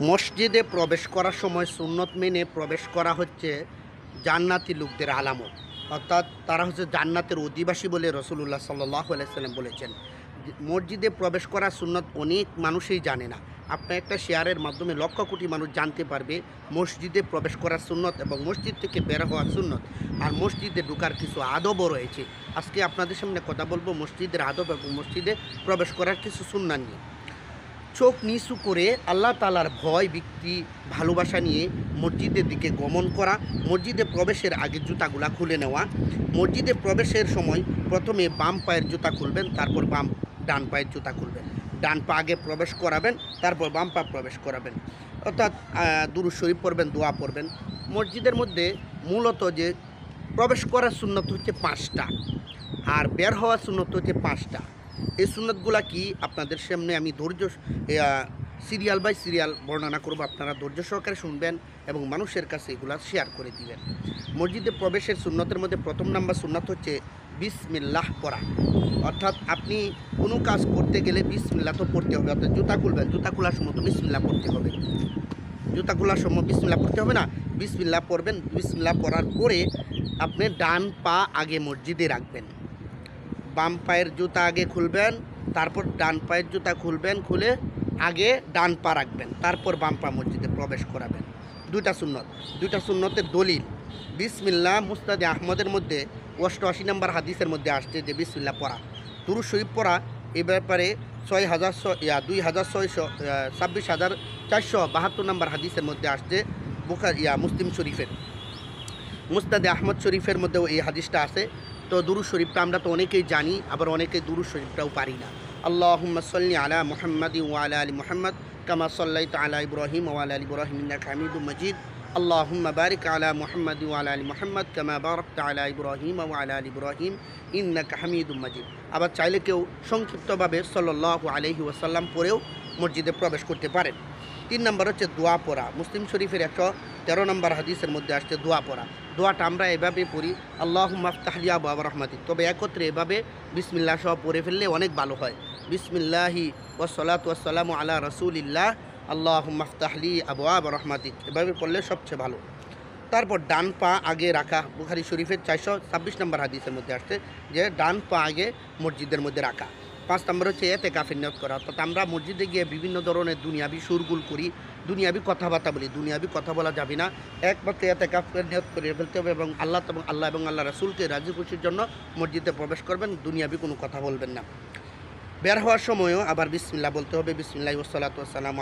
মসজিদে প্রবেশ করার সময় সুন্নত মেনে প্রবেশ করা হচ্ছে জান্নাতি লোকদের আলামত, অর্থাৎ তারা হচ্ছে জান্নাতের অধিবাসী বলে রাসূলুল্লাহ সাল্লাল্লাহু আলাইহি সাল্লাম বলেছেন। মসজিদে প্রবেশ করা সুন্নত অনেক মানুষই জানে না। আপনার একটা শেয়ারের মাধ্যমে লক্ষ কোটি মানুষ জানতে পারবে মসজিদে প্রবেশ করার সুন্নত এবং মসজিদ থেকে বের হওয়ার সুন্নত, আর মসজিদে ঢোকার কিছু আদবও রয়েছে। আজকে আপনাদের সামনে কথা বলবো মসজিদের আদব এবং মসজিদে প্রবেশ করার কিছু সুন্নাত নিয়ে। চোখ নিচু করে আল্লাহ তাআলার ভয়, ভীতি, ভালোবাসা নিয়ে মসজিদের দিকে গমন করা, মসজিদে প্রবেশের আগে জুতাগুলা খুলে নেওয়া, মসজিদে প্রবেশের সময় প্রথমে বাম পায়ের জুতা খুলবেন, তারপর ডান পায়ের জুতা খুলবেন, ডান পা আগে প্রবেশ করাবেন, তারপর বাম পা প্রবেশ করাবেন, অর্থাৎ দুরূদ শরীফ পড়বেন, দোয়া পড়বেন। মসজিদের মধ্যে মূলত যে প্রবেশ করার সুন্নত হচ্ছে 5টা, আর বের হওয়ার সুন্নত হচ্ছে 5টা। এই সুন্নতগুলা কি আপনাদের সামনে আমি সিরিয়াল বাই সিরিয়াল বর্ণনা করব, আপনারা ধৈর্য সহকারে শুনবেন এবং মানুষের কাছে এগুলা শেয়ার করে দিবেন। মসজিদে প্রবেশের সুন্নতের মধ্যে প্রথম নাম্বার সুন্নত হচ্ছে বিসমিল্লাহ পড়া, অর্থাৎ আপনি কোনো কাজ করতে গেলে বিসমিল্লাহ তো পড়তে হবে, অর্থাৎ জুতা খুলবেন, জুতা খোলার সময় তো বিসমিল্লাহ পড়তে হবে, জুতা খোলার সময় বিসমিল্লাহ পড়তে হবে না, বিসমিল্লাহ পড়বেন। বিসমিল্লাহ পড়ার পরে আপনি ডান পা আগে মসজিদে রাখবেন, বাম পায়ের জুতা আগে খুলবেন, তারপর ডান পায়ের জুতা খুলবেন, খুলে আগে ডান পা রাখবেন, তারপর বাম পা মসজিদে প্রবেশ করাবেন। দুইটা সুন্নতের দলিল বিসমিল্লাহ মুসনাদে আহমদের মধ্যে 88 নম্বর হাদিসের মধ্যে আসছে যে বিসমিল্লাহ পড়া, দুরূদ শরীফ পড়া, এ ব্যাপারে 26,472 নম্বর হাদিসের মধ্যে আসছে মুসলিম শরীফের, মুসনাদে আহমদ শরীফের মধ্যেও এই হাদিসটা আছে। তো দুরূদ শরীফটা আমরা তো অনেকেই জানি, আবার অনেকেই দুরূদ শরীফটাও পারি না। আল্লাহুম্মা সাল্লি আলা মুহাম্মাদিন ওয়া আলা আলি মুহাম্মাদ কামা সাল্লাইতা আলা ইব্রাহিম ওয়া আলা আলি ইব্রাহিম ইন্নাকা হামিদুম মাজিদ। আল্লাহুম্মা বারিক আলা মুহাম্মাদিন ওয়া আলা আলি মুহাম্মাদ কামা বারাকতা আলা ইব্রাহিম ওয়া আলা আলি ইব্রাহিম ইন্নাকা হামিদুম মাজিদ। আবার চাইলে কেউ সংক্ষিপ্তভাবে সাল্লাল্লাহু আলাইহি ওয়াসাল্লাম পড়েও মসজিদে প্রবেশ করতে পারেন। 3 নম্বর হচ্ছে দোয়া পড়া। মুসলিম শরীফের 113 নম্বর হাদিসের মধ্যে আসছে দোয়া পড়া। দোয়াটা আমরা এভাবে পড়ি, আল্লাহুম্মা আফতাহ লি আবওয়াব রাহমাতিক, তবে একত্রে এভাবে বিসমিল্লাহ সহ পড়ে ফেললে অনেক ভালো হয়। বিসমিল্লাহি ওয়াসসালাতু ওয়াসসালামু আলা রাসূলিল্লাহ আল্লাহুম্মা আফতাহ লি আবওয়াব রাহমাতিক, এভাবে পড়লে সবচেয়ে ভালো। তারপর ডান পা আগে রাখা, বুখারী শরীফের 426 নম্বর হাদিসের মধ্যে আসছে যে ডান পা আগে মসজিদের মধ্যে রাখা। 5 নম্বর হচ্ছে ইতিকাফের নিয়ত করা, অর্থাৎ আমরা মসজিদে গিয়ে বিভিন্ন ধরনের দুনিয়াবি সুরগুল করি, দুনিয়াবি কথাবার্তা বলি, দুনিয়াবি কথা বলা যাবে না, একমাত্র ইতিকাফের নিয়ত করে ফেলতে হবে এবং আল্লাহ এবং আল্লাহ রাসূলকে রাজি খুশির জন্য মসজিদে প্রবেশ করবেন, দুনিয়াবি কোনো কথা বলবেন না। বের হওয়ার সময়ও আবার বিসমিল্লাহ বলতে হবে, বিসমিল্লাহি ওয়াসসালাতু ওয়াসসালামু